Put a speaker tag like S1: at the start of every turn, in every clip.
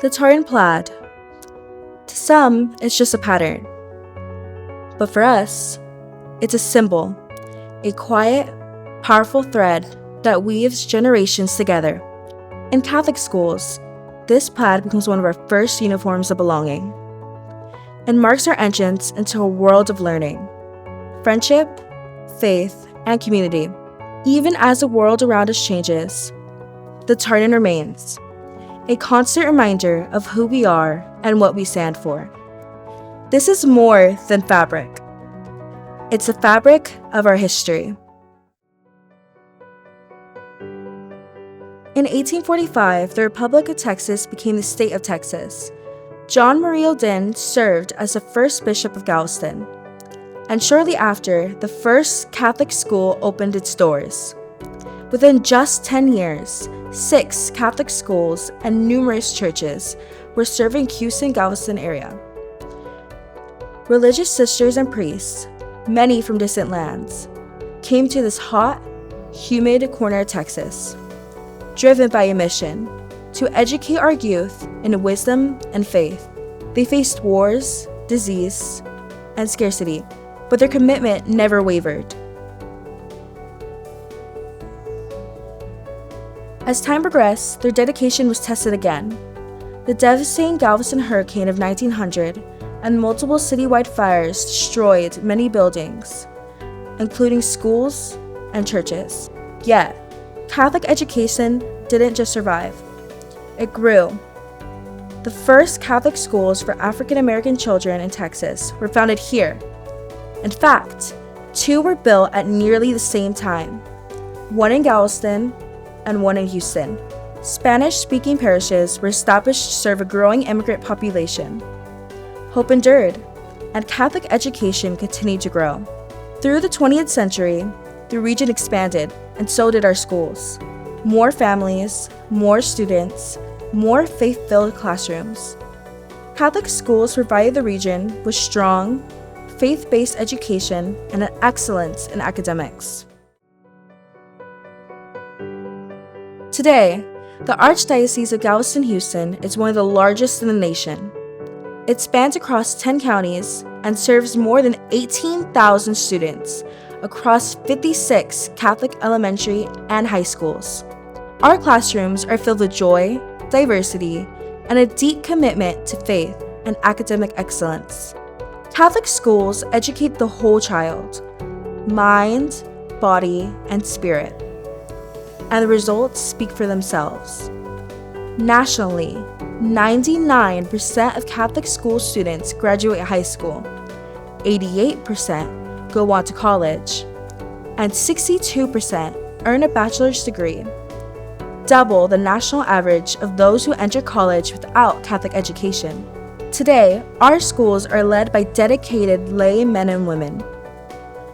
S1: The tartan plaid. To some, it's just a pattern. But for us, it's a symbol, a quiet, powerful thread that weaves generations together. In Catholic schools, this plaid becomes one of our first uniforms of belonging and marks our entrance into a world of learning, friendship, faith, and community. Even as the world around us changes, the tartan remains, a constant reminder of who we are and what we stand for. This is more than fabric. It's the fabric of our history. In 1845, the Republic of Texas became the state of Texas. John Marie Odin served as the first bishop of Galveston. And shortly after, the first Catholic school opened its doors. Within just 10 years, 6 Catholic schools and numerous churches were serving Houston-Galveston area. Religious sisters and priests, many from distant lands, came to this hot, humid corner of Texas, driven by a mission to educate our youth in wisdom and faith. They faced wars, disease, and scarcity, but their commitment never wavered. As time progressed, their dedication was tested again. The devastating Galveston hurricane of 1900 and multiple citywide fires destroyed many buildings, including schools and churches. Yet, Catholic education didn't just survive, it grew. The first Catholic schools for African American children in Texas were founded here. In fact, 2 were built at nearly the same time, one in Galveston and one in Houston. Spanish-speaking parishes were established to serve a growing immigrant population. Hope endured, and Catholic education continued to grow. Through the 20th century, the region expanded, and so did our schools. More families, more students, more faith-filled classrooms. Catholic schools provided the region with strong, faith-based education and an excellence in academics. Today, the Archdiocese of Galveston-Houston is one of the largest in the nation. It spans across 10 counties and serves more than 18,000 students across 56 Catholic elementary and high schools. Our classrooms are filled with joy, diversity, and a deep commitment to faith and academic excellence. Catholic schools educate the whole child, mind, body, and spirit. And the results speak for themselves. Nationally, 99% of Catholic school students graduate high school, 88% go on to college, and 62% earn a bachelor's degree, double the national average of those who enter college without Catholic education. Today, our schools are led by dedicated lay men and women.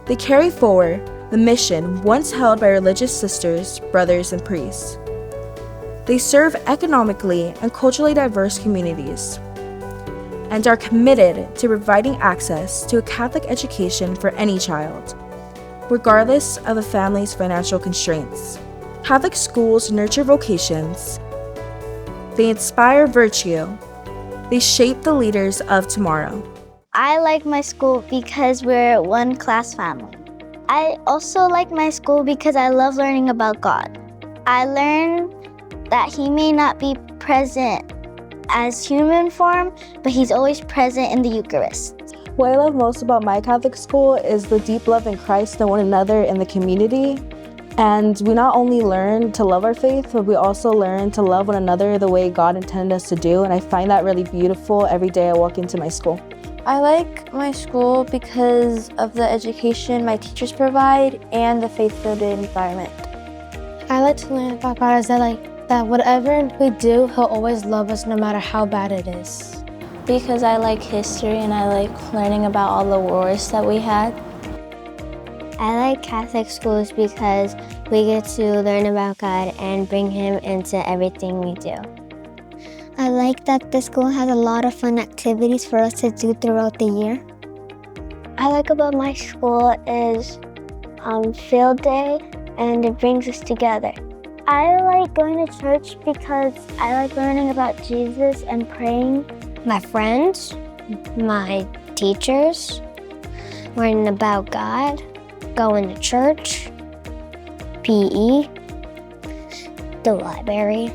S1: They carry forward the mission once held by religious sisters, brothers, and priests. They serve economically and culturally diverse communities and are committed to providing access to a Catholic education for any child, regardless of a family's financial constraints. Catholic schools nurture vocations, they inspire virtue, they shape the leaders of tomorrow.
S2: I like my school because we're one class family. I also like my school because I love learning about God. I learn that He may not be present as human form, but He's always present in the Eucharist.
S1: What I love most about my Catholic school is the deep love in Christ and one another in the community. And we not only learn to love our faith, but we also learn to love one another the way God intended us to do. And I find that really beautiful every day I walk into my school.
S3: I like my school because of the education my teachers provide and the faith-filled environment.
S4: I like to learn about God as that whatever we do, He'll always love us no matter how bad it is.
S5: Because I like history and I like learning about all the wars that we had.
S2: I like Catholic schools because we get to learn about God and bring Him into everything we do.
S6: I like that the school has a lot of fun activities for us to do throughout the year.
S2: I like about my school is field day, and it brings us together. I like going to church because I like learning about Jesus and praying.
S6: My friends, my teachers, learning about God, going to church, PE, the library.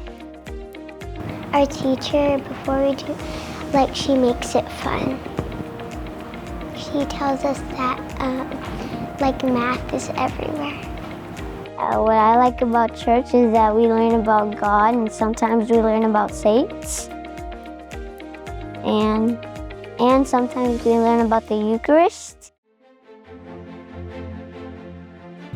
S6: Our teacher, before we do, she makes it fun. She tells us that math is everywhere.
S2: What I like about church is that we learn about God and sometimes we learn about saints. And sometimes we learn about the Eucharist.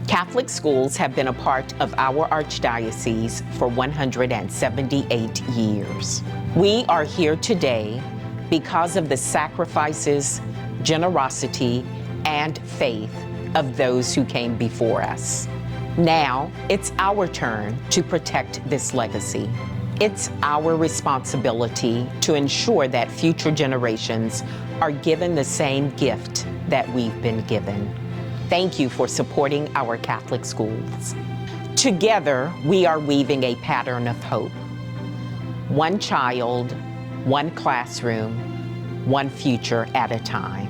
S7: Catholic schools have been a part of our archdiocese for 178 years. We are here today because of the sacrifices, generosity, and faith of those who came before us. Now, it's our turn to protect this legacy. It's our responsibility to ensure that future generations are given the same gift that we've been given. Thank you for supporting our Catholic schools. Together, we are weaving a pattern of hope. One child, one classroom, one future at a time.